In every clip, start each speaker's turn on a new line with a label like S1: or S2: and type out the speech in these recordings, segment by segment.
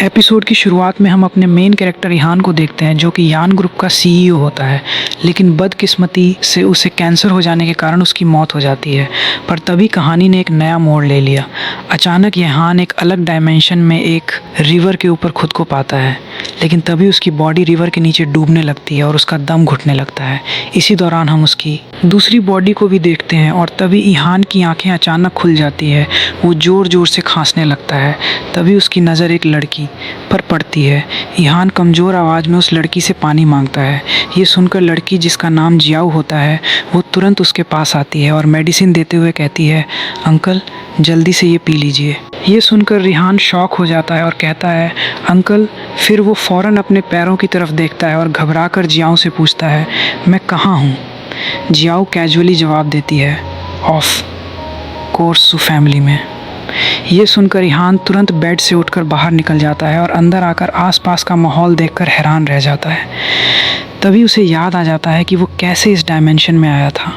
S1: Episode की शुरुआत में हम अपने मेन कैरेक्टर इहान को देखते हैं, जो कि यान ग्रुप का सीईओ होता है, लेकिन बदकिस्मती से उसे कैंसर हो जाने के कारण उसकी मौत हो जाती है। पर तभी कहानी ने एक नया मोड़ ले लिया। अचानक इहान एक अलग डायमेंशन में एक रिवर के ऊपर खुद को पाता है, लेकिन तभी उसकी बॉडी रिवर के नीचे डूबने लगती है और उसका दम घुटने लगता है। इसी दौरान हम उसकी दूसरी बॉडी को भी देखते हैं और तभी इहान की आंखें अचानक खुल जाती है। वो ज़ोर ज़ोर से खांसने लगता है। तभी उसकी नज़र एक लड़की पर पड़ती है। इहान कमज़ोर आवाज़ में उस लड़की से पानी मांगता है। ये सुनकर लड़की, जिसका नाम जियाओ होता है, वो तुरंत उसके पास आती है और मेडिसिन देते हुए कहती है, अंकल जल्दी से ये पी लीजिए। ये सुनकर रिहान शॉक हो जाता है और कहता है, अंकल। फिर वो फ़ौरन अपने पैरों की तरफ देखता है और घबराकर जियाओ से पूछता है, मैं कहाँ हूँ? जियाओ कैजुअली जवाब देती है, ऑफ कोर्स फैमिली में। ये सुनकर इहान तुरंत बेड से उठकर बाहर निकल जाता है और अंदर आकर आसपास का माहौल देखकर हैरान रह जाता है। तभी उसे याद आ जाता है कि वो कैसे इस डायमेंशन में आया था।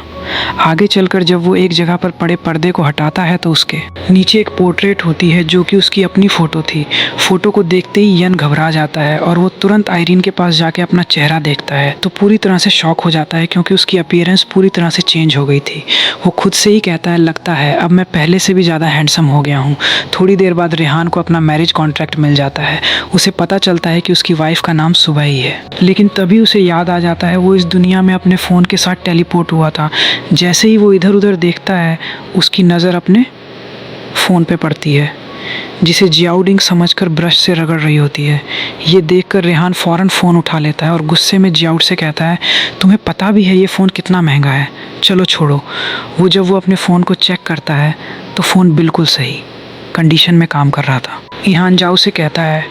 S1: आगे चलकर जब वो एक जगह पर पड़े पर्दे को हटाता है तो उसके नीचे एक पोर्ट्रेट होती है, जो कि उसकी अपनी फ़ोटो थी। फ़ोटो को देखते ही यन घबरा जाता है और वो तुरंत आयरीन के पास जाके अपना चेहरा देखता है तो पूरी तरह से शॉक हो जाता है, क्योंकि उसकी अपीयरेंस पूरी तरह से चेंज हो गई थी। वो खुद से ही कहता है, लगता है अब मैं पहले से भी ज़्यादा हैंडसम हो गया हूँ। थोड़ी देर बाद रेहान को अपना मैरिज कॉन्ट्रैक्ट मिल जाता है। उसे पता चलता है कि उसकी वाइफ का नाम सुबह ही है, लेकिन तभी उसे याद आ जाता है वो इस दुनिया में अपने फ़ोन के साथ टेलीपोर्ट हुआ था। जैसे ही वो इधर उधर देखता है, उसकी नज़र अपने फ़ोन पे पड़ती है, जिसे जियाउडिंग समझकर ब्रश से रगड़ रही होती है। ये देखकर रेहान फ़ौरन फ़ोन उठा लेता है और गुस्से में जियाउड से कहता है, तुम्हें पता भी है ये फ़ोन कितना महंगा है? चलो छोड़ो। जब वो अपने फ़ोन को चेक करता है तो फ़ोन बिल्कुल सही कंडीशन में काम कर रहा था। इहान जियाओ से कहता है,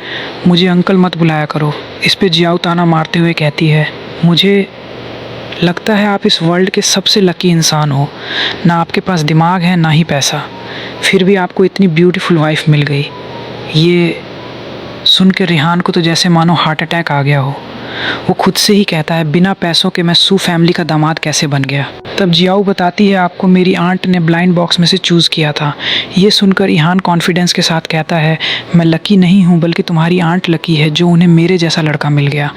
S1: मुझे अंकल मत बुलाया करो। इस पे जियाओ ताना मारते हुए कहती है, मुझे लगता है आप इस वर्ल्ड के सबसे लकी इंसान हो। ना आपके पास दिमाग है, ना ही पैसा, फिर भी आपको इतनी ब्यूटीफुल वाइफ मिल गई। ये सुनकर रेहान को तो जैसे मानो हार्ट अटैक आ गया हो। वो खुद से ही कहता है, बिना पैसों के मैं सू फैमिली का दामाद कैसे बन गया? तब जियाओ बताती है, आपको मेरी आंट ने ब्लाइंड बॉक्स में से चूज़ किया था। ये सुनकर इहान कॉन्फिडेंस के साथ कहता है, मैं लकी नहीं हूँ, बल्कि तुम्हारी आंट लकी है जो उन्हें मेरे जैसा लड़का मिल गया।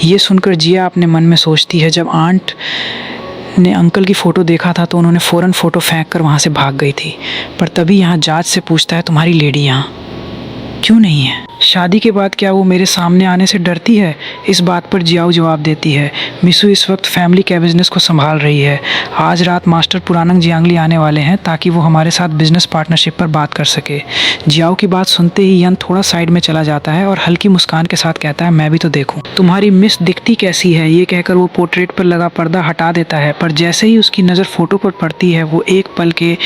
S1: ये सुनकर जिया अपने मन में सोचती है, जब आंट ने अंकल की फ़ोटो देखा था तो उन्होंने फ़ौरन फ़ोटो फेंक कर वहाँ से भाग गई थी। पर तभी यहाँ जाज से पूछता है, तुम्हारी लेडी यहाँ क्यों नहीं है? शादी के बाद क्या वो मेरे सामने आने से डरती है? इस बात पर जियाओ जवाब देती है, मिसू इस वक्त फैमिली के बिज़नेस को संभाल रही है। आज रात मास्टर पुरानंग जियांगली आने वाले हैं ताकि वो हमारे साथ बिज़नेस पार्टनरशिप पर बात कर सके। जियाओ की बात सुनते ही यन थोड़ा साइड में चला जाता है और हल्की मुस्कान के साथ कहता है, मैं भी तो देखूं तुम्हारी मिस दिखती कैसी है। ये कहकर वो पोर्ट्रेट पर लगा पर्दा हटा देता है, पर जैसे ही उसकी नज़र फ़ोटो पर पड़ती है वो एक पल के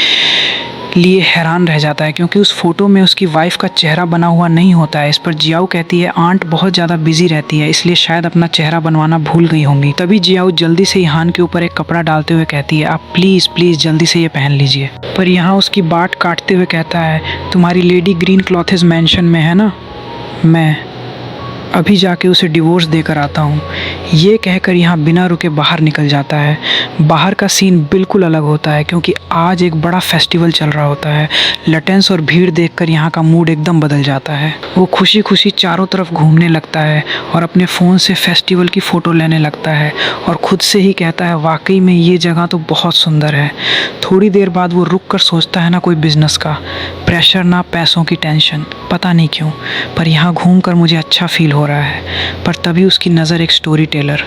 S1: लिए हैरान रह जाता है, क्योंकि उस फोटो में उसकी वाइफ का चेहरा बना हुआ नहीं होता है। इस पर जियाओ कहती है, आंट बहुत ज़्यादा बिजी रहती है, इसलिए शायद अपना चेहरा बनवाना भूल गई होंगी। तभी जियाओ जल्दी से इहान के ऊपर एक कपड़ा डालते हुए कहती है, आप प्लीज़ प्लीज़ जल्दी से ये पहन लीजिए। पर यहाँ उसकी बात काटते हुए कहता है, तुम्हारी लेडी ग्रीन क्लॉथेज मैंशन में है ना? मैं अभी जाके उसे डिवोर्स देकर आता हूँ। ये कहकर यहाँ बिना रुके बाहर निकल जाता है। बाहर का सीन बिल्कुल अलग होता है, क्योंकि आज एक बड़ा फेस्टिवल चल रहा होता है। लटेंस और भीड़ देखकर यहाँ का मूड एकदम बदल जाता है। वो खुशी खुशी चारों तरफ घूमने लगता है और अपने फ़ोन से फेस्टिवल की फ़ोटो लेने लगता है और ख़ुद से ही कहता है, वाकई में ये जगह तो बहुत सुंदर है। थोड़ी देर बाद वो रुक कर सोचता है, ना कोई बिज़नेस का प्रेशर, ना पैसों की टेंशन, पता नहीं क्यों, पर यहाँ घूम कर मुझे अच्छा फील हो रहा है। पर तभी उसकी नज़र एक स्टोरी टेलर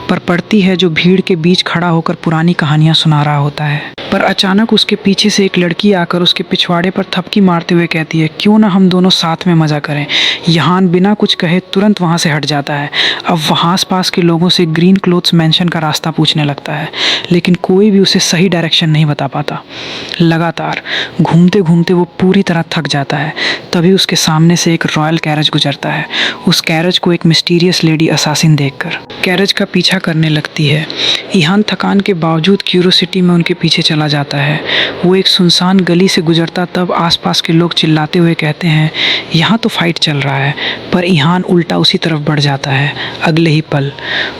S1: पर पड़ती है, जो भीड़ के बीच खड़ा होकर पुरानी कहानियाँ सुना रहा होता है। पर अचानक उसके पीछे से एक लड़की आकर उसके पिछवाड़े पर थपकी मारते हुए कहती है, क्यों ना हम दोनों साथ में मज़ा करें। यहान बिना कुछ कहे तुरंत वहाँ से हट जाता है। अब वहाँ आसपास के लोगों से ग्रीन क्लोथ्स मेंशन का रास्ता पूछने लगता है, लेकिन कोई भी उसे सही डायरेक्शन नहीं बता पाता। लगातार घूमते घूमते वो पूरी तरह थक जाता है। तभी उसके सामने से एक रॉयल कैरेज गुजरता है। उस कैरेज को एक मिस्टीरियस लेडी असासिन देखकर कैरेज का पीछा करने लगती है। इहान थकान के बावजूद क्यूरियोसिटी में उनके पीछे चला चला जाता है। वो एक सुनसान गली से गुजरता तब आसपास के लोग चिल्लाते हुए कहते हैं, यहाँ तो फाइट चल रहा है, पर इहान उल्टा उसी तरफ बढ़ जाता है। अगले ही पल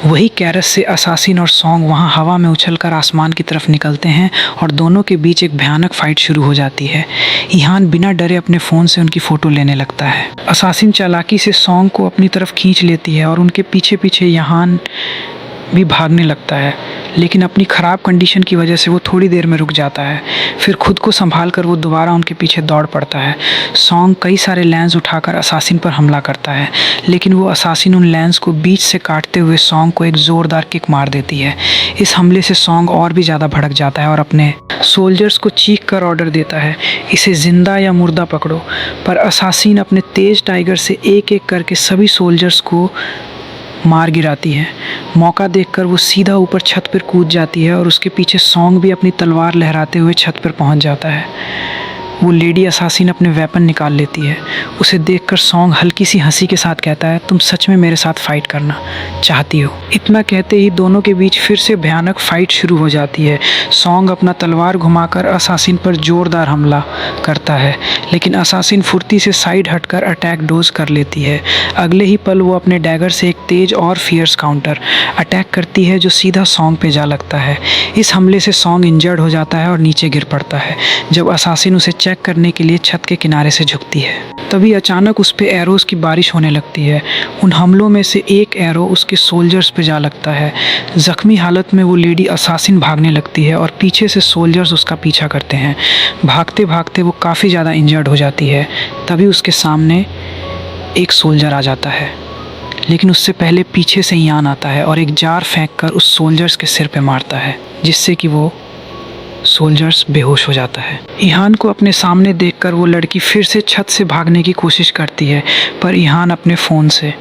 S1: वही कैरस से असासिन और सॉन्ग वहाँ हवा में उछलकर आसमान की तरफ निकलते हैं और दोनों के बीच एक भयानक फाइट शुरू हो जाती है। इहान बिना डरे अपने फ़ोन से उनकी फ़ोटो लेने लगता है। असासिन चालाकी से सॉन्ग को अपनी तरफ खींच लेती है और उनके पीछे पीछे इहान भी भागने लगता है, लेकिन अपनी ख़राब कंडीशन की वजह से वो थोड़ी देर में रुक जाता है। फिर खुद को संभाल कर वो दोबारा उनके पीछे दौड़ पड़ता है। सॉन्ग कई सारे लेंस उठाकर असासिन पर हमला करता है, लेकिन वो असासिन उन लेंस को बीच से काटते हुए सॉन्ग को एक ज़ोरदार किक मार देती है। इस हमले से सॉन्ग और भी ज़्यादा भड़क जाता है और अपने सोल्जर्स को चीख कर ऑर्डर देता है, इसे ज़िंदा या मुर्दा पकड़ो। पर असासिन अपने तेज़ टाइगर से एक एक करके सभी सोल्जर्स को मार गिराती है। मौका देखकर वो सीधा ऊपर छत पर कूद जाती है और उसके पीछे सॉन्ग भी अपनी तलवार लहराते हुए छत पर पहुंच जाता है। वो लेडी असासिन अपने वेपन निकाल लेती है। उसे देखकर सॉन्ग हल्की सी हंसी के साथ कहता है, तुम सच में मेरे साथ फाइट करना चाहती हो? इतना कहते ही दोनों के बीच फिर से भयानक फाइट शुरू हो जाती है। सॉन्ग अपना तलवार घुमाकर असासिन पर जोरदार हमला करता है, लेकिन असासिन फुर्ती से साइड हटकर अटैक डोज कर लेती है। अगले ही पल वो अपने डैगर से एक तेज और फियर्स काउंटर अटैक करती है जो सीधा सॉन्ग पे जा लगता है। इस हमले से सॉन्ग इंजर्ड हो जाता है और नीचे गिर पड़ता है। जब असासिन उसे चेक करने के लिए छत के किनारे से झुकती है, तभी अचानक उस पे एरोस की बारिश होने लगती है। उन हमलों में से एक एरो उसके सोल्जर्स पे जा लगता है। जख्मी हालत में वो लेडी असासिन भागने लगती है और पीछे से सोल्जर्स उसका पीछा करते हैं। भागते भागते वो काफ़ी ज़्यादा इंजर्ड हो जाती है। तभी उसके सामने एक सोल्जर आ जाता है, लेकिन उससे पहले पीछे से इहान आता है और एक जार फेंक कर उस सोल्जर्स के सिर पे मारता है, जिससे कि वो सोल्जर्स बेहोश हो जाता है। इहान को अपने सामने देखकर वो लड़की फिर से छत से भागने की कोशिश करती है, पर इहान अपने फ़ोन से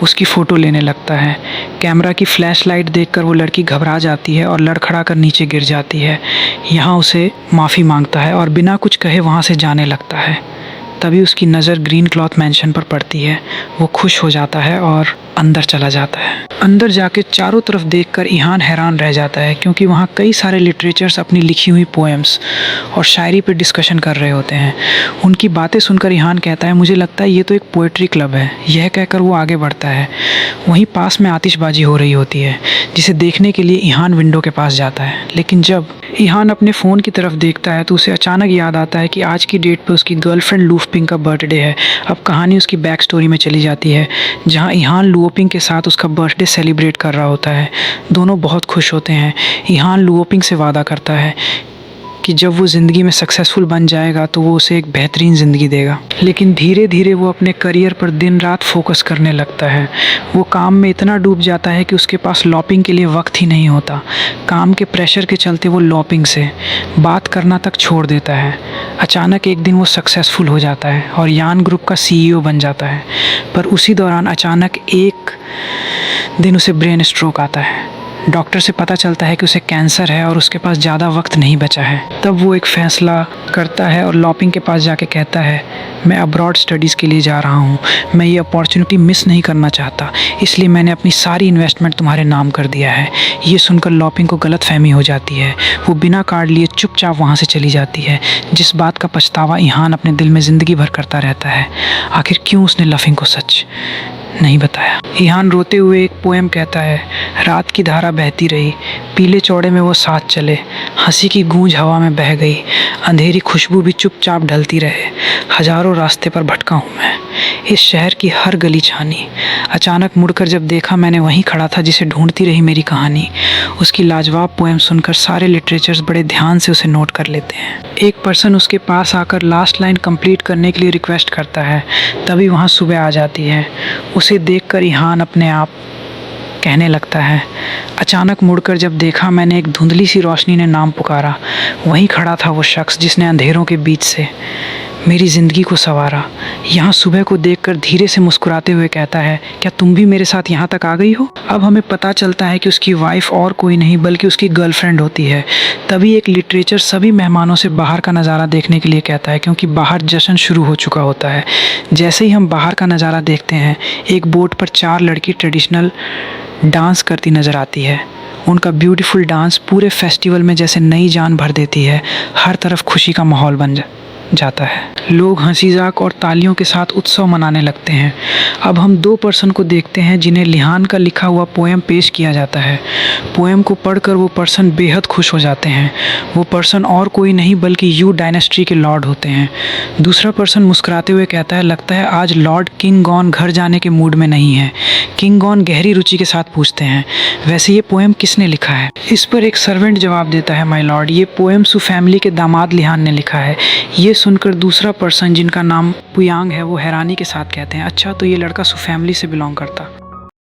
S1: उसकी फ़ोटो लेने लगता है। कैमरा की फ्लैशलाइट देखकर वो लड़की घबरा जाती है और लड़खड़ा कर नीचे गिर जाती है। यहाँ उसे माफ़ी मांगता है और बिना कुछ कहे वहाँ से जाने लगता है। तभी उसकी नज़र ग्रीन क्लॉथ मैंशन पर पड़ती है। वो खुश हो जाता है और अंदर चला जाता है। अंदर जाके चारों तरफ देखकर इहान हैरान रह जाता है, क्योंकि वहाँ कई सारे लिटरेचर्स अपनी लिखी हुई पोएम्स और शायरी पे डिस्कशन कर रहे होते हैं। उनकी बातें सुनकर इहान कहता है, मुझे लगता है ये तो एक पोएट्री क्लब है। यह कहकर वो आगे बढ़ता है। वहीं पास में आतिशबाजी हो रही होती है, जिसे देखने के लिए इहान विंडो के पास जाता है। लेकिन जब इहान अपने फ़ोन की तरफ देखता है तो उसे अचानक याद आता है कि आज की डेट पे उसकी गर्लफ्रेंड लूफपिंग का बर्थडे है। अब कहानी उसकी बैक स्टोरी में चली जाती है, जहाँ इहान लुओपिंग के साथ उसका बर्थडे सेलिब्रेट कर रहा होता है। दोनों बहुत खुश होते हैं। इहान लुओपिंग से वादा करता है कि जब वो ज़िंदगी में सक्सेसफुल बन जाएगा तो वो उसे एक बेहतरीन ज़िंदगी देगा। लेकिन धीरे धीरे वो अपने करियर पर दिन रात फोकस करने लगता है। वो काम में इतना डूब जाता है कि उसके पास लॉपिंग के लिए वक्त ही नहीं होता। काम के प्रेशर के चलते वो लॉपिंग से बात करना तक छोड़ देता है। अचानक एक दिन वो सक्सेसफुल हो जाता है और यान ग्रुप का CEO बन जाता है। पर उसी दौरान अचानक एक दिन उसे ब्रेन स्ट्रोक आता है। डॉक्टर से पता चलता है कि उसे कैंसर है और उसके पास ज़्यादा वक्त नहीं बचा है। तब वो एक फ़ैसला करता है और लॉपिंग के पास जाके कहता है, मैं अब्रॉड स्टडीज़ के लिए जा रहा हूँ। मैं ये अपॉर्चुनिटी मिस नहीं करना चाहता, इसलिए मैंने अपनी सारी इन्वेस्टमेंट तुम्हारे नाम कर दिया है। ये सुनकर लॉपिंग को गलतफहमी हो जाती है। वो बिना कार्ड लिए चुपचाप वहाँ से चली जाती है, जिस बात का पछतावा इहान अपने दिल में ज़िंदगी भर करता रहता है। आखिर क्यों उसने लफिंग को सच नहीं बताया। इहान रोते हुए एक पोएम कहता है, रात की धारा बहती रही, पीले चौड़े में वो साथ चले, हंसी की गूंज हवा में बह गई, अंधेरी खुशबू भी चुपचाप ढलती रहे, हजारों रास्ते पर भटका हूँ मैं, इस शहर की हर गली छानी, अचानक मुड़कर जब देखा मैंने वहीं खड़ा था जिसे ढूंढती रही मेरी कहानी। उसकी लाजवाब पोएम सुनकर सारे लिटरेचर्स बड़े ध्यान से उसे नोट कर लेते हैं। एक पर्सन उसके पास आकर लास्ट लाइन कंप्लीट करने के लिए रिक्वेस्ट करता है। तभी वहाँ सुबह आ जाती है। उसे देखकर इहान अपने आप कहने लगता है, अचानक मुड़कर जब देखा मैंने एक धुंधली सी रोशनी ने नाम पुकारा। वहीं खड़ा था वो शख्स जिसने अंधेरों के बीच से मेरी ज़िंदगी को संवारा। यहाँ सुबह को देखकर धीरे से मुस्कुराते हुए कहता है, क्या तुम भी मेरे साथ यहाँ तक आ गई हो? अब हमें पता चलता है कि उसकी वाइफ और कोई नहीं बल्कि उसकी गर्लफ्रेंड होती है। तभी एक लिटरेचर सभी मेहमानों से बाहर का नज़ारा देखने के लिए कहता है, क्योंकि बाहर जश्न शुरू हो चुका होता है। जैसे ही हम बाहर का नज़ारा देखते हैं, एक बोट पर 4 लड़की ट्रेडिशनल डांस करती नज़र आती है। उनका ब्यूटीफुल डांस पूरे फेस्टिवल में जैसे नई जान भर देती है। हर तरफ खुशी का माहौल बन जाता है। लोग हंसी मजाक और तालियों के साथ उत्सव मनाने लगते हैं। अब हम दो पर्सन को देखते हैं जिन्हें लिहान का लिखा हुआ पोएम पेश किया जाता है। पोएम को पढ़कर वो पर्सन बेहद खुश हो जाते हैं। वो पर्सन और कोई नहीं बल्कि यू डायनेस्टी के लॉर्ड होते हैं। दूसरा पर्सन मुस्कुराते हुए कहता है, लगता है आज लॉर्ड किंग गॉन घर जाने के मूड में नहीं है। किंग गॉन गहरी रुचि के साथ पूछते हैं, वैसे ये पोएम किसने लिखा है? इस पर एक सर्वेंट जवाब देता है, माय लॉर्ड, ये पोएम सु फैमिली के दामाद लिहान ने लिखा है। ये सुनकर दूसरा पर्सन जिनका नाम पुयांग है वो हैरानी के साथ कहते हैं, अच्छा तो ये लड़का सु फैमिली से बिलोंग करता।